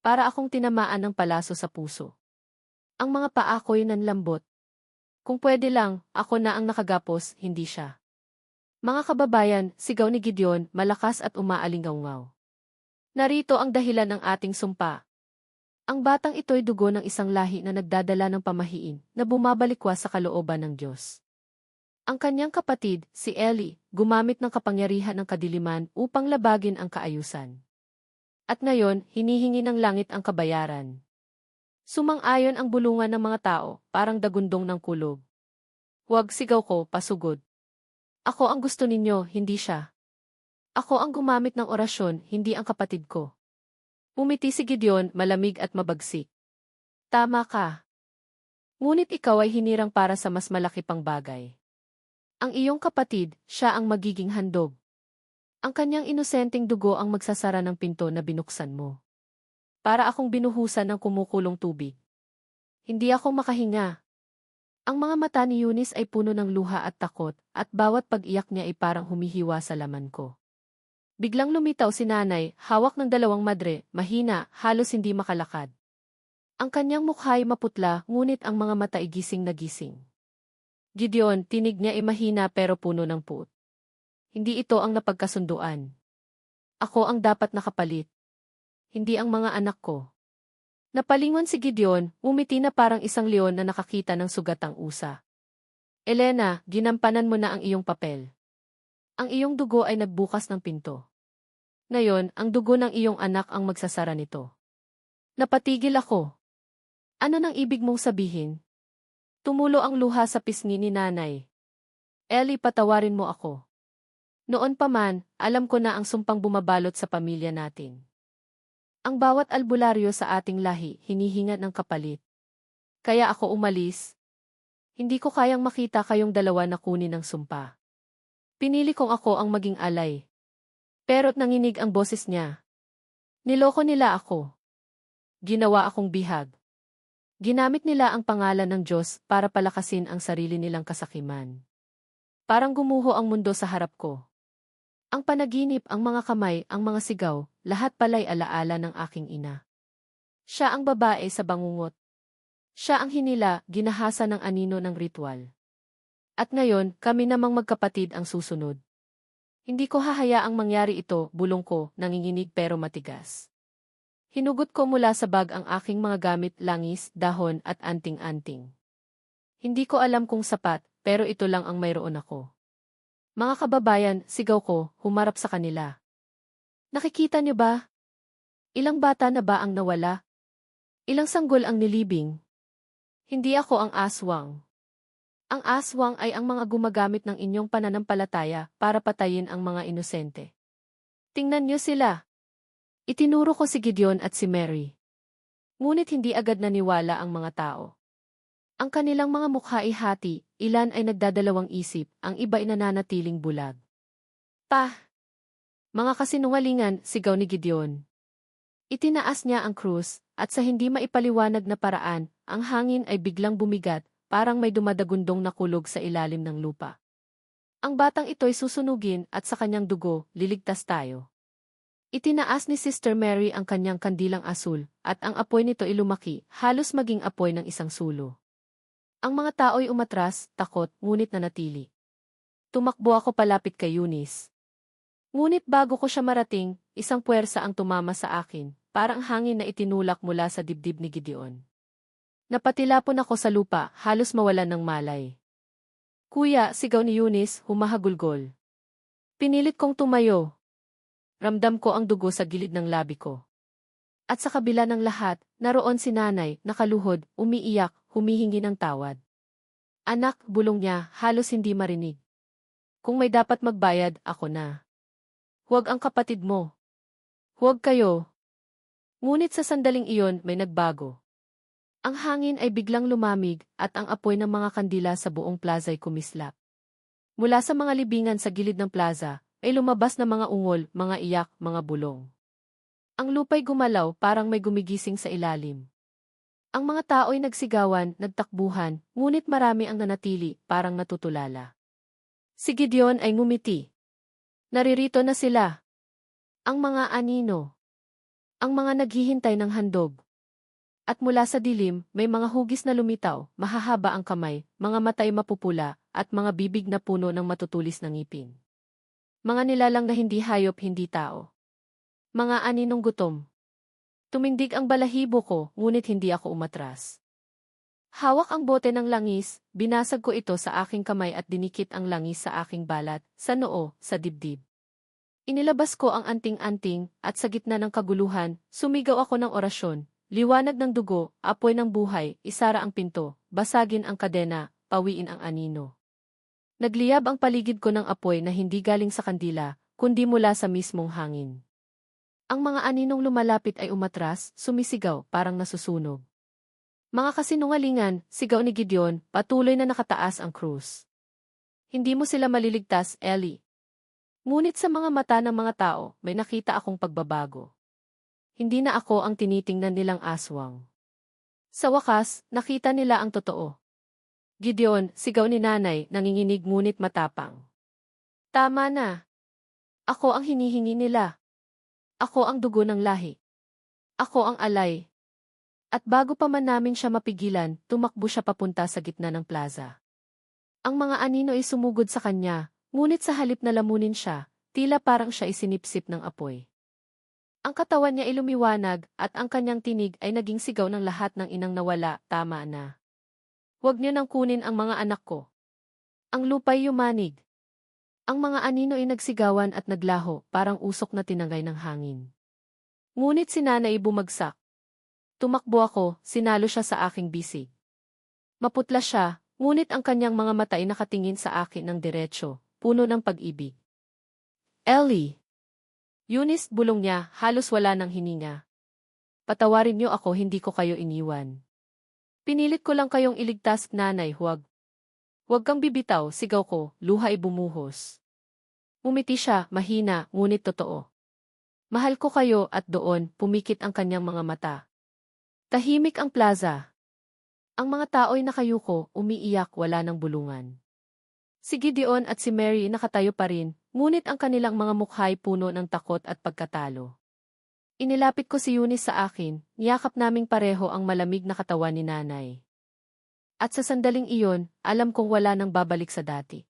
Para akong tinamaan ng palaso sa puso. Ang mga paa ko'y nanlambot. Kung pwede lang, ako na ang nakagapos, hindi siya. Mga kababayan, sigaw ni Gideon, malakas at umaalingaw-ngaw. Narito ang dahilan ng ating sumpa. Ang batang ito'y dugo ng isang lahi na nagdadala ng pamahiin, na bumabalikwa sa kalooban ng Diyos. Ang kanyang kapatid, si Eli, gumamit ng kapangyarihan ng kadiliman upang labagin ang kaayusan. At ngayon, hinihingi ng langit ang kabayaran. Sumang-ayon ang bulungan ng mga tao, parang dagundong ng kulog. Huwag, sigaw ko, pasugod. Ako ang gusto ninyo, hindi siya. Ako ang gumamit ng orasyon, hindi ang kapatid ko. Umiti si Gideon, malamig at mabagsik. Tama ka. Ngunit ikaw ay hinirang para sa mas malaki pang bagay. Ang iyong kapatid, siya ang magiging handog. Ang kanyang inosenteng dugo ang magsasara ng pinto na binuksan mo. Para akong binuhusan ng kumukulong tubig. Hindi ako makahinga. Ang mga mata ni Eunice ay puno ng luha at takot, at bawat pag-iyak niya ay parang humihiwa sa laman ko. Biglang lumitaw si nanay, hawak ng dalawang madre, mahina, halos hindi makalakad. Ang kanyang mukha ay maputla, ngunit ang mga mata ay gising na gising. Gideon, tinig niya ay mahina pero puno ng puot. Hindi ito ang napagkasunduan. Ako ang dapat nakapalit. Hindi ang mga anak ko. Napalingon si Gideon, umiti na parang isang leon na nakakita ng sugatang usa. Elena, ginampanan mo na ang iyong papel. Ang iyong dugo ay nagbukas ng pinto. Ngayon, ang dugo ng iyong anak ang magsasara nito. Napatigil ako. Ano nang ibig mong sabihin? Tumulo ang luha sa pisngi ni nanay. Ellie, patawarin mo ako. Noon pa man, alam ko na ang sumpang bumabalot sa pamilya natin. Ang bawat albularyo sa ating lahi, hinihingat ng kapalit. Kaya ako umalis. Hindi ko kayang makita kayong dalawa na kunin ng sumpa. Pinili kong ako ang maging alay. Pero't nanginig ang boses niya. Niloko nila ako. Ginawa akong bihag. Ginamit nila ang pangalan ng Diyos para palakasin ang sarili nilang kasakiman. Parang gumuho ang mundo sa harap ko. Ang panaginip, ang mga kamay, ang mga sigaw, lahat pala'y alaala ng aking ina. Siya ang babae sa bangungot. Siya ang hinila, ginahasa ng anino ng ritual. At ngayon, kami namang magkapatid ang susunod. Hindi ko hahayaang mangyari ito, bulong ko, nanginginig pero matigas. Hinugot ko mula sa bag ang aking mga gamit, langis, dahon at anting-anting. Hindi ko alam kung sapat, pero ito lang ang mayroon ako. Mga kababayan, sigaw ko, humarap sa kanila. Nakikita niyo ba? Ilang bata na ba ang nawala? Ilang sanggol ang nilibing? Hindi ako ang aswang. Ang aswang ay ang mga gumagamit ng inyong pananampalataya para patayin ang mga inosente. Tingnan niyo sila. Itinuro ko si Gideon at si Mary. Ngunit hindi agad naniwala ang mga tao. Ang kanilang mga mukha ay hati, ilan ay nagdadalawang isip, ang iba ay nananatiling bulag. Pa! Mga kasinungalingan, sigaw ni Gideon. Itinaas niya ang krus, at sa hindi maipaliwanag na paraan, ang hangin ay biglang bumigat, parang may dumadagundong na kulog sa ilalim ng lupa. Ang batang ito'y susunugin at sa kanyang dugo, liligtas tayo. Itinaas ni Sister Mary ang kanyang kandilang asul, at ang apoy nito ay lumaki, halos maging apoy ng isang sulo. Ang mga tao'y umatras, takot, ngunit nanatili. Tumakbo ako palapit kay Eunice. Ngunit bago ko siya marating, isang puwersa ang tumama sa akin, parang hangin na itinulak mula sa dibdib ni Gideon. Napatilapon ako sa lupa, halos mawalan ng malay. Kuya, sigaw ni Eunice, humahagulgol. Pinilit kong tumayo. Ramdam ko ang dugo sa gilid ng labi ko. At sa kabila ng lahat, naroon si nanay, nakaluhod, umiiyak, humihingi ng tawad. Anak, bulong niya, halos hindi marinig. Kung may dapat magbayad, ako na. Huwag ang kapatid mo. Huwag kayo. Ngunit sa sandaling iyon may nagbago. Ang hangin ay biglang lumamig at ang apoy ng mga kandila sa buong plaza ay kumislap. Mula sa mga libingan sa gilid ng plaza, ay lumabas na mga ungol, mga iyak, mga bulong. Ang lupa'y gumalaw parang may gumigising sa ilalim. Ang mga tao'y nagsigawan, nagtakbuhan, ngunit marami ang nanatili, parang natutulala. Si Gideon ay ngumiti. Naririto na sila. Ang mga anino. Ang mga naghihintay ng handog. At mula sa dilim, may mga hugis na lumitaw, mahahaba ang kamay, mga matay mapupula, at mga bibig na puno ng matutulis na ngipin. Mga nilalang na hindi hayop, hindi tao. Mga aninong gutom. Tumindig ang balahibo ko, ngunit hindi ako umatras. Hawak ang bote ng langis, binasag ko ito sa aking kamay at dinikit ang langis sa aking balat, sa noo, sa dibdib. Inilabas ko ang anting-anting, at sa gitna ng kaguluhan, sumigaw ako ng orasyon, liwanag ng dugo, apoy ng buhay, isara ang pinto, basagin ang kadena, pawiin ang anino. Nagliyab ang paligid ko ng apoy na hindi galing sa kandila, kundi mula sa mismong hangin. Ang mga aninong lumalapit ay umatras, sumisigaw, parang nasusunog. Mga kasinungalingan, sigaw ni Gideon, patuloy na nakataas ang krus. Hindi mo sila maliligtas, Ellie. Ngunit sa mga mata ng mga tao, may nakita akong pagbabago. Hindi na ako ang tinitingnan nilang aswang. Sa wakas, nakita nila ang totoo. Gideon, sigaw ni nanay, nanginginig ngunit matapang. Tama na. Ako ang hinihingi nila. Ako ang dugo ng lahi. Ako ang alay. At bago pa man namin siya mapigilan, tumakbo siya papunta sa gitna ng plaza. Ang mga anino ay sumugod sa kanya, ngunit sa halip na lamunin siya, tila parang siya isinipsip ng apoy. Ang katawan niya ay lumiwanag at ang kanyang tinig ay naging sigaw ng lahat ng inang nawala, tama na. Huwag niyo nang kunin ang mga anak ko. Ang lupa'y yumanig. Ang mga anino ay nagsigawan at naglaho, parang usok na tinangay ng hangin. Ngunit si nanay bumagsak. Tumakbo ako, sinalo siya sa aking bisig. Maputla siya, ngunit ang kanyang mga mata ay nakatingin sa akin ng diretsyo, puno ng pag-ibig. Ellie! Eunice, bulong niya, halos wala ng hininga. Patawarin niyo ako, hindi ko kayo iniwan. Pinilit ko lang kayong iligtas, nanay, huwag. Huwag kang bibitaw, sigaw ko, luha ay bumuhos. Umiti siya, mahina, ngunit totoo. Mahal ko kayo at doon, pumikit ang kanyang mga mata. Tahimik ang plaza. Ang mga tao'y nakayuko, umiiyak, wala ng bulungan. Si Gideon at si Mary nakatayo pa rin, ngunit ang kanilang mga mukha'y puno ng takot at pagkatalo. Inilapit ko si Eunice sa akin, niyakap naming pareho ang malamig na katawan ni nanay. At sa sandaling iyon, alam kong wala nang babalik sa dati.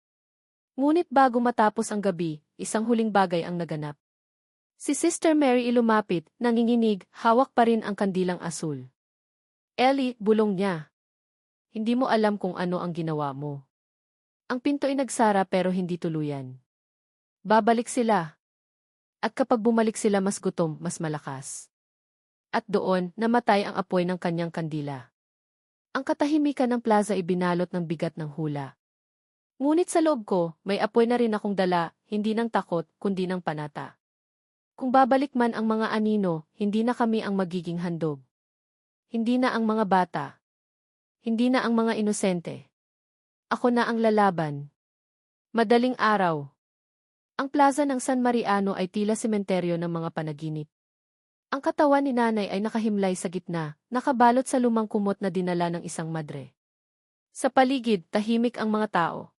Ngunit bago matapos ang gabi, isang huling bagay ang naganap. Si Sister Mary ilumapit, nanginginig, hawak pa rin ang kandilang asul. Ellie, bulong niya. Hindi mo alam kung ano ang ginawa mo. Ang pinto ay nagsara pero hindi tuluyan. Babalik sila. At kapag bumalik sila mas gutom, mas malakas. At doon, namatay ang apoy ng kanyang kandila. Ang katahimikan ng plaza ay binalot ng bigat ng hula. Ngunit sa loob ko, may apoy na rin akong dala, hindi ng takot, kundi ng panata. Kung babalik man ang mga anino, hindi na kami ang magiging handog. Hindi na ang mga bata. Hindi na ang mga inosente. Ako na ang lalaban. Madaling araw. Ang plaza ng San Mariano ay tila sementeryo ng mga panaginip. Ang katawan ni nanay ay nakahimlay sa gitna, nakabalot sa lumang kumot na dinala ng isang madre. Sa paligid, tahimik ang mga tao.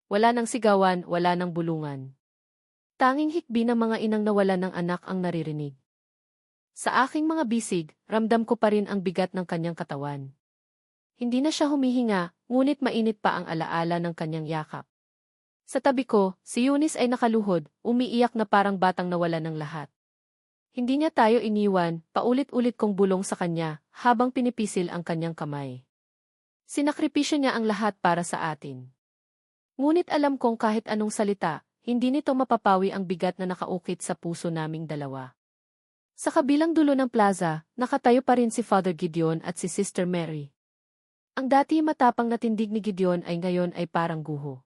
Wala nang sigawan, wala nang bulungan. Tanging hikbi ng mga inang nawalan ng anak ang naririnig. Sa aking mga bisig, ramdam ko pa rin ang bigat ng kanyang katawan. Hindi na siya humihinga, ngunit mainit pa ang alaala ng kanyang yakap. Sa tabi ko, si Eunice ay nakaluhod, umiiyak na parang batang nawalan ng lahat. Hindi niya tayo iniwan, paulit-ulit kong bulong sa kanya, habang pinipisil ang kanyang kamay. Sinakripisyo niya ang lahat para sa atin. Ngunit alam kong kahit anong salita, hindi nito mapapawi ang bigat na nakaukit sa puso naming dalawa. Sa kabilang dulo ng plaza, nakatayo pa rin si Father Gideon at si Sister Mary. Ang dati matapang na tindig ni Gideon ay ngayon ay parang guho.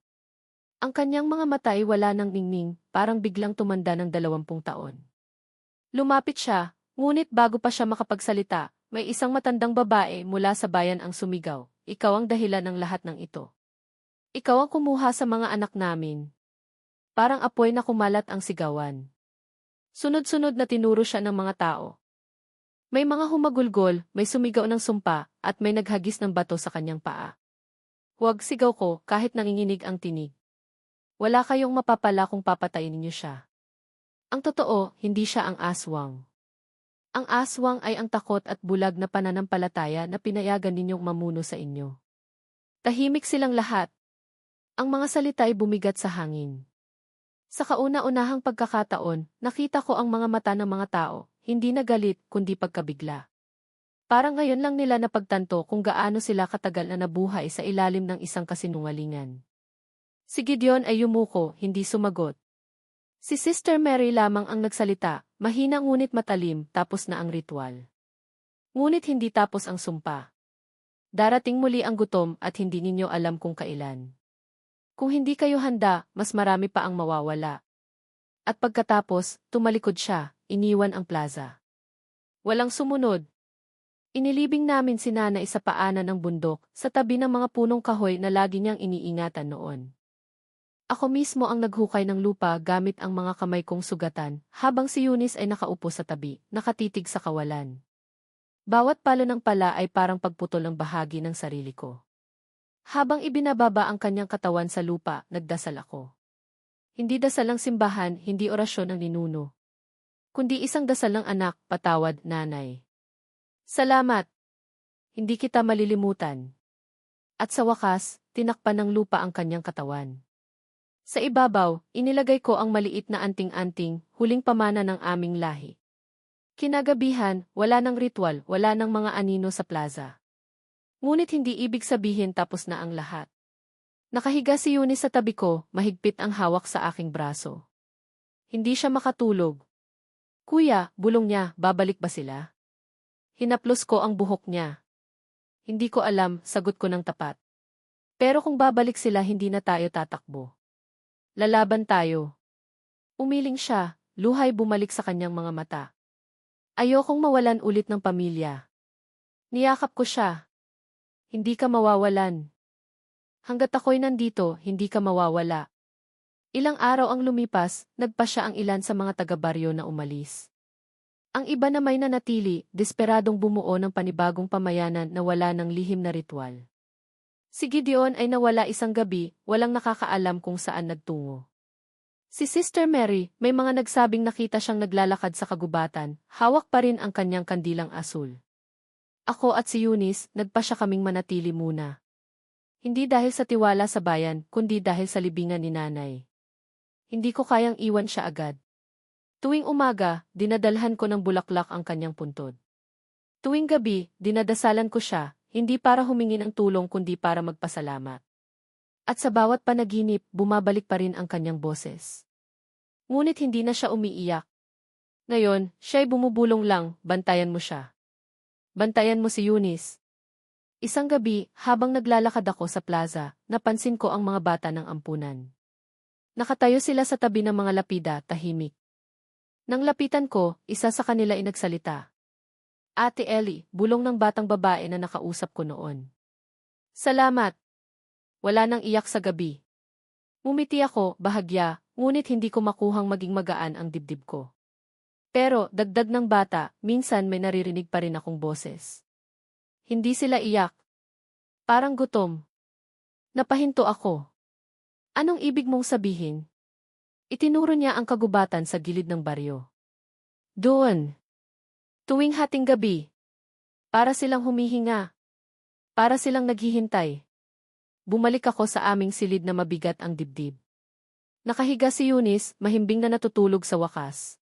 Ang kanyang mga mata ay wala ng ningning, parang biglang tumanda ng 20 taon. Lumapit siya, ngunit bago pa siya makapagsalita, may isang matandang babae mula sa bayan ang sumigaw. Ikaw ang dahilan ng lahat ng ito. Ikaw ang kumuha sa mga anak namin. Parang apoy na kumalat ang sigawan. Sunod-sunod na tinuro siya ng mga tao. May mga humagulgol, may sumigaw ng sumpa, at may naghagis ng bato sa kanyang paa. Huwag sigaw ko kahit nanginginig ang tinig. Wala kayong mapapala kung papatayin niyo siya. Ang totoo, hindi siya ang aswang. Ang aswang ay ang takot at bulag na pananampalataya na pinayagan ninyong mamuno sa inyo. Tahimik silang lahat. Ang mga salita ay bumigat sa hangin. Sa kauna-unahang pagkakataon, nakita ko ang mga mata ng mga tao, hindi na galit kundi pagkabigla. Parang ngayon lang nila napagtanto kung gaano sila katagal na nabuhay sa ilalim ng isang kasinungalingan. Si Gideon ay yumuko, hindi sumagot. Si Sister Mary lamang ang nagsalita, mahina ngunit matalim, tapos na ang ritual. Ngunit hindi tapos ang sumpa. Darating muli ang gutom at hindi ninyo alam kung kailan. Kung hindi kayo handa, mas marami pa ang mawawala. At pagkatapos, tumalikod siya, iniwan ang plaza. Walang sumunod. Inilibing namin si Nanay sa paanan ng bundok, sa tabi ng mga punong kahoy na lagi niyang iniingatan noon. Ako mismo ang naghukay ng lupa gamit ang mga kamay kong sugatan, habang si Eunice ay nakaupo sa tabi, nakatitig sa kawalan. Bawat palo ng pala ay parang pagputol ng bahagi ng sarili ko. Habang ibinababa ang kanyang katawan sa lupa, nagdasal ako. Hindi dasal ng simbahan, hindi orasyon ang ninuno. Kundi isang dasal ng anak, patawad, nanay. Salamat. Hindi kita malilimutan. At sa wakas, tinakpan ng lupa ang kanyang katawan. Sa ibabaw, inilagay ko ang maliit na anting-anting, huling pamana ng aming lahi. Kinagabihan, wala ng ritual, wala ng mga anino sa plaza. Ngunit hindi ibig sabihin tapos na ang lahat. Nakahiga si Eunice sa tabi ko, mahigpit ang hawak sa aking braso. Hindi siya makatulog. Kuya, bulong niya, babalik ba sila? Hinaplos ko ang buhok niya. Hindi ko alam, sagot ko ng tapat. Pero kung babalik sila hindi na tayo tatakbo. Lalaban tayo. Umiling siya, luhay bumalik sa kanyang mga mata. Ayokong mawalan ulit ng pamilya. Niyakap ko siya. Hindi ka mawawalan. Hanggat ako'y nandito, hindi ka mawawala. Ilang araw ang lumipas, nagpa siya ang ilan sa mga taga-baryo na umalis. Ang iba na may nanatili, desperadong bumuo ng panibagong pamayanan na wala ng lihim na ritual. Si Gideon ay nawala isang gabi, walang nakakaalam kung saan nagtungo. Si Sister Mary, may mga nagsabing nakita siyang naglalakad sa kagubatan, hawak pa rin ang kanyang kandilang asul. Ako at si Eunice, nagpa siya kaming manatili muna. Hindi dahil sa tiwala sa bayan, kundi dahil sa libingan ni Nanay. Hindi ko kayang iwan siya agad. Tuwing umaga, dinadalhan ko ng bulaklak ang kanyang puntod. Tuwing gabi, dinadasalan ko siya, hindi para humingi ng tulong kundi para magpasalamat. At sa bawat panaginip, bumabalik pa rin ang kanyang boses. Ngunit hindi na siya umiiyak. Ngayon, siya'y bumubulong lang, bantayan mo siya. Bantayan mo si Eunice. Isang gabi, habang naglalakad ako sa plaza, napansin ko ang mga bata ng ampunan. Nakatayo sila sa tabi ng mga lapida, tahimik. Nang lapitan ko, isa sa kanila ay nagsalita. Ate Ellie, bulong ng batang babae na nakausap ko noon. Salamat. Wala nang iyak sa gabi. Ngumiti ako, bahagya, ngunit hindi ko makuhang maging magaan ang dibdib ko. Pero, dagdag ng bata, minsan may naririnig pa rin akong boses. Hindi sila iyak. Parang gutom. Napahinto ako. Anong ibig mong sabihin? Itinuro niya ang kagubatan sa gilid ng baryo. Doon. Tuwing hating gabi. Para silang humihinga. Para silang naghihintay. Bumalik ako sa aming silid na mabigat ang dibdib. Nakahiga si Eunice, mahimbing na natutulog sa wakas.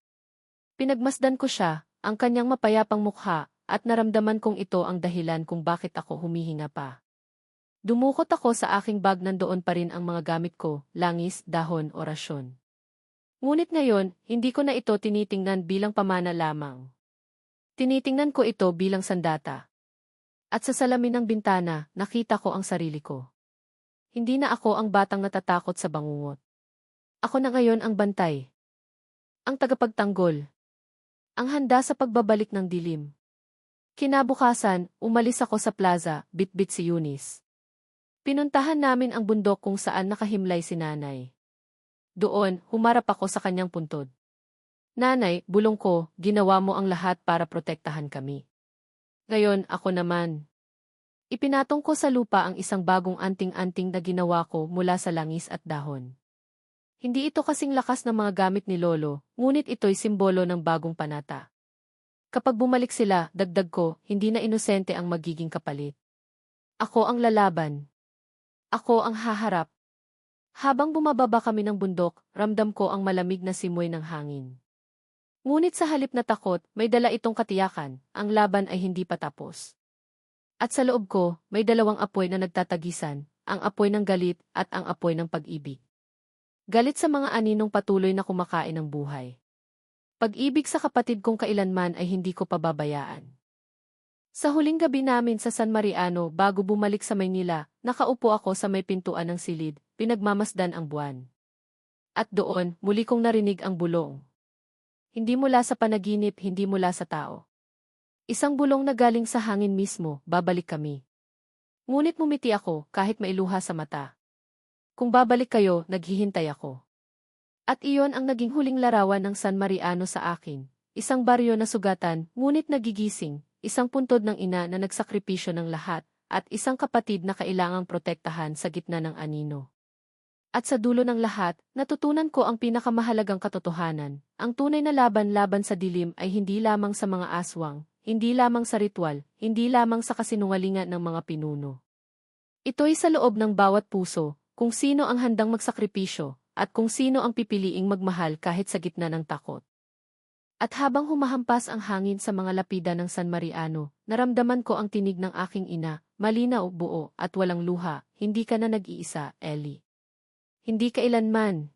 Pinagmasdan ko siya, ang kanyang mapayapang mukha, at naramdaman kong ito ang dahilan kung bakit ako humihinga pa. Dumukot ako sa aking bag, nandoon pa rin ang mga gamit ko, langis, dahon, orasyon. Ngunit ngayon, hindi ko na ito tinitingnan bilang pamana lamang. Tinitingnan ko ito bilang sandata. At sa salamin ng bintana, nakita ko ang sarili ko. Hindi na ako ang batang natatakot sa bangungot. Ako na ngayon ang bantay. Ang tagapagtanggol. ang handa sa pagbabalik ng dilim. Kinabukasan, umalis ako sa plaza, bitbit si Eunice. Pinuntahan namin ang bundok kung saan nakahimlay si nanay. Doon, humarap ako sa kanyang puntod. Nanay, bulong ko, ginawa mo ang lahat para protektahan kami. Ngayon, ako naman. Ipinatong ko sa lupa ang isang bagong anting-anting na ginawa ko mula sa langis at dahon. Hindi ito kasing lakas ng mga gamit ni Lolo, ngunit ito'y simbolo ng bagong panata. Kapag bumalik sila, dagdag ko, hindi na inosente ang magiging kapalit. Ako ang lalaban. Ako ang haharap. Habang bumababa kami ng bundok, ramdam ko ang malamig na simoy ng hangin. Ngunit sa halip na takot, may dala itong katiyakan, ang laban ay hindi pa tapos. At sa loob ko, may dalawang apoy na nagtatagisan, ang apoy ng galit at ang apoy ng pag-ibig. Galit sa mga aninong patuloy na kumakain ng buhay. Pag-ibig sa kapatid kong kailanman ay hindi ko pababayaan. Sa huling gabi namin sa San Mariano bago bumalik sa Maynila, nakaupo ako sa may pintuan ng silid, pinagmamasdan ang buwan. At doon, muli kong narinig ang bulong. Hindi mula sa panaginip, hindi mula sa tao. Isang bulong na galing sa hangin mismo, babalik kami. Ngunit mumiti ako kahit may luha sa mata. Kung babalik kayo, naghihintay ako. At iyon ang naging huling larawan ng San Mariano sa akin. Isang baryo na sugatan, ngunit nagigising, isang puntod ng ina na nagsakripisyo ng lahat, at isang kapatid na kailangang protektahan sa gitna ng anino. At sa dulo ng lahat, natutunan ko ang pinakamahalagang katotohanan. Ang tunay na laban-laban sa dilim ay hindi lamang sa mga aswang, hindi lamang sa ritual, hindi lamang sa kasinungalingan ng mga pinuno. Ito'y sa loob ng bawat puso, kung sino ang handang magsakripisyo, at kung sino ang pipiliing magmahal kahit sa gitna ng takot. At habang humahampas ang hangin sa mga lapida ng San Mariano, naramdaman ko ang tinig ng aking ina, malinaw, buo, at walang luha, hindi ka na nag-iisa, Ellie. Hindi kailanman.